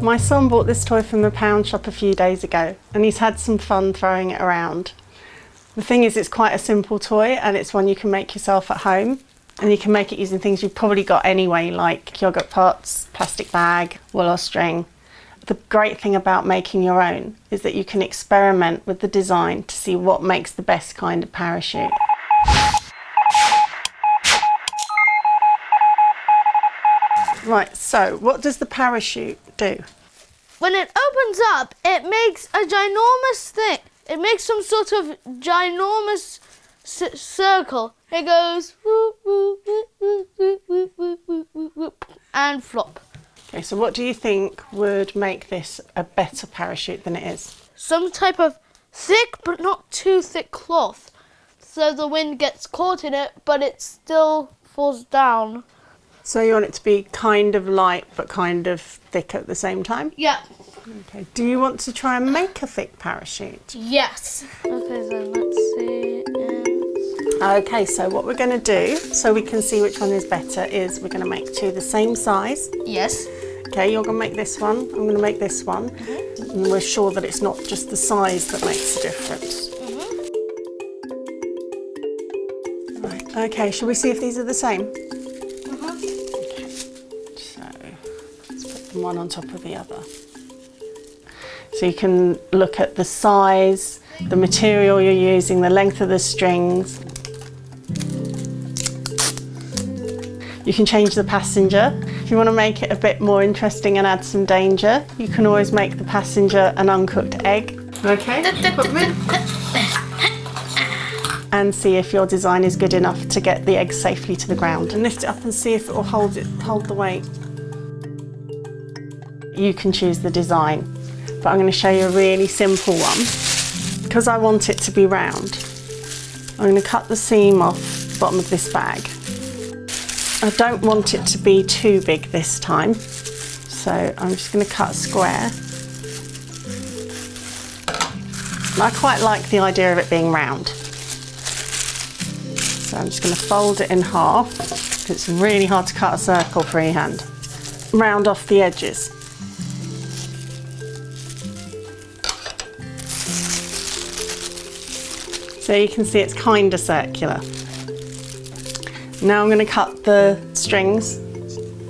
My son bought this toy from the pound shop a few days ago and he's had some fun throwing it around. The thing is, it's quite a simple toy and it's one you can make yourself at home, and you can make it using things you've probably got anyway, like yogurt pots, plastic bag, wool or string. The great thing about making your own is that you can experiment with the design to see what makes the best kind of parachute. Right, so what does the parachute do? When it opens up, it makes a ginormous thing. It makes some sort of ginormous circle. It goes whoop, whoop, whoop, whoop, whoop, whoop, whoop, whoop, whoop, and flop. Okay, so what do you think would make this a better parachute than it is? Some type of thick but not too thick cloth, so the wind gets caught in it, but it still falls down. So you want it to be kind of light but kind of thick at the same time? Yeah. Okay. Do you want to try and make a thick parachute? Yes. Okay, then let's see. Okay, so what we're going to do, so we can see which one is better, is we're going to make two the same size. Yes. Okay, you're going to make this one, I'm going to make this one. Mm-hmm. And we're sure that it's not just the size that makes the difference. Mm-hmm. Right, okay, shall we see if these are the same? Okay, so let's put them one on top of the other. So you can look at the size, the material you're using, the length of the strings. You can change the passenger. If you want to make it a bit more interesting and add some danger, you can always make the passenger an uncooked egg. Okay, put them in. And see if your design is good enough to get the egg safely to the ground. And lift it up and see if it will hold the weight. You can choose the design, but I'm going to show you a really simple one. Because I want it to be round, I'm going to cut the seam off the bottom of this bag. I don't want it to be too big this time, so I'm just going to cut a square. And I quite like the idea of it being round. So I'm just going to fold it in half, because it's really hard to cut a circle freehand. Round off the edges. So you can see it's kind of circular. Now I'm going to cut the strings.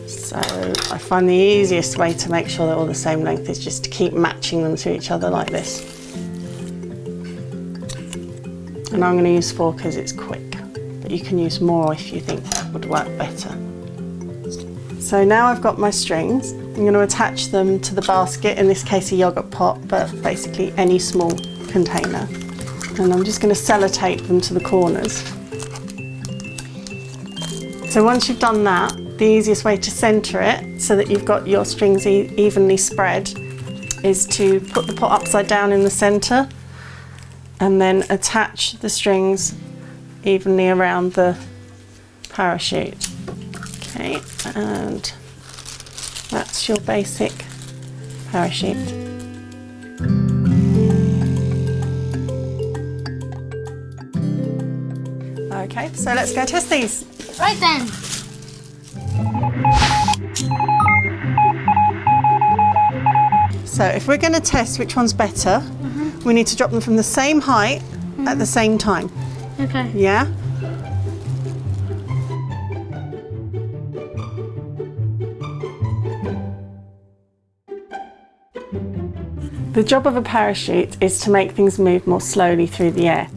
So I find the easiest way to make sure they're all the same length is just to keep matching them to each other like this. And I'm going to use 4 because it's quick, but you can use more if you think that would work better. So now I've got my strings. I'm going to attach them to the basket, in this case a yogurt pot, but basically any small container. And I'm just going to sellotape them to the corners. So once you've done that, the easiest way to centre it so that you've got your strings evenly spread is to put the pot upside down in the centre and then attach the strings evenly around the parachute. Okay, and that's your basic parachute. Okay, so let's go test these. Right then. So if we're going to test which one's better, we need to drop them from the same height at the same time. Okay. Yeah? The job of a parachute is to make things move more slowly through the air.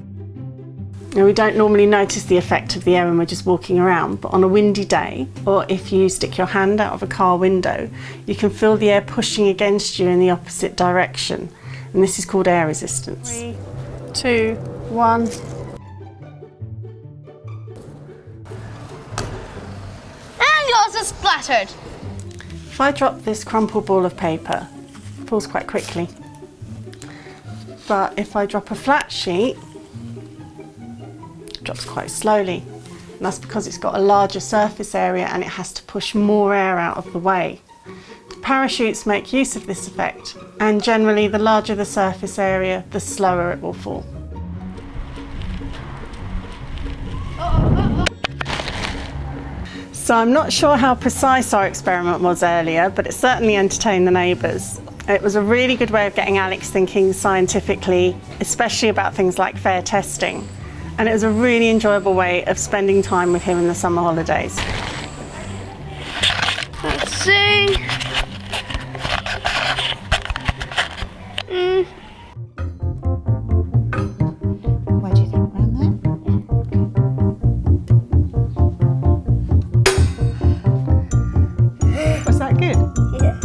Now, we don't normally notice the effect of the air when we're just walking around, but on a windy day, or if you stick your hand out of a car window, you can feel the air pushing against you in the opposite direction. And this is called air resistance. 3, 2, 1. And yours is splattered. If I drop this crumpled ball of paper, it falls quite quickly. But if I drop a flat sheet, it drops quite slowly. And that's because it's got a larger surface area and it has to push more air out of the way. Parachutes make use of this effect, and generally the larger the surface area, the slower it will fall. So I'm not sure how precise our experiment was earlier, but it certainly entertained the neighbours. It was a really good way of getting Alex thinking scientifically, especially about things like fair testing. And it was a really enjoyable way of spending time with him in the summer holidays. Let's see. Where do you think? Round there? Was that good? Yeah.